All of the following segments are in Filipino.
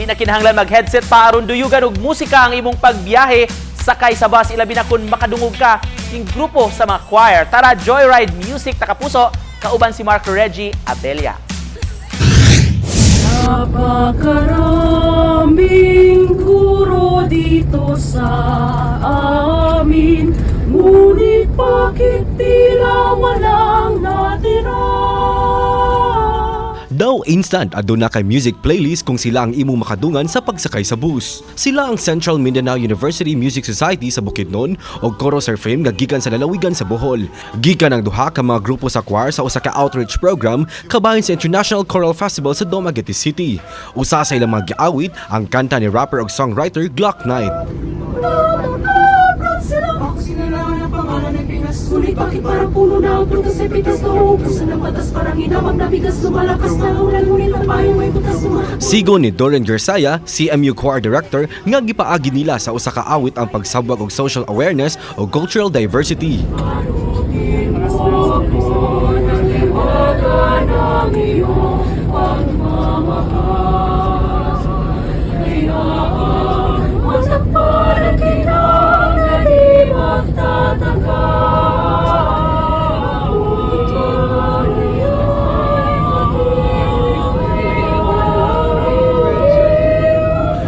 Di na kinahanglan mag-headset pa aron duyugan og musika ang imong pagbiyahe sakay sa bus ilabi na kun makadungog ka ning grupo sa mga choir. Tara Joyride Music Takapuso kauban si Mark Reggie Abelia. Napakaraming guro dito sa amin, ngunit bakit tila walang natira? Daw instant aduna kay music playlist kung sila ang imong makadungan sa pagsakay sa bus. Sila ang Central Mindanao University Music Society sa Bukidnon o Coro Serfim nga gikan sa lalawigan sa Bohol. Gikan ang duha ka mga grupo sa choir sa usa ka outreach program kabahin sa International Choral Festival sa Dumaguete City. Usa sa ilang mga giawit ang kanta ni rapper ug songwriter Glock Knight. Sulit bakit parang puno na ang prutas ay pitas na huugas ng batas parang inamang nabigas lumalakas na ulan ngunit ang payong ay butas lumalakas. Sigon ni Doren Gersaya, CMU Choir Director, nga gipaagi nila sa usa ka awit ang pagsabwag og social awareness o cultural diversity.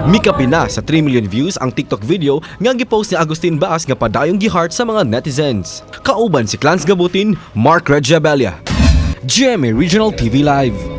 Mikapina sa 3 million views ang TikTok video nga gipost ni Agustin Baas nga padayong gi-heart sa mga netizens. Kauban si Clans Gabutin, Mark Reggie Abelia. GMA Regional TV Live.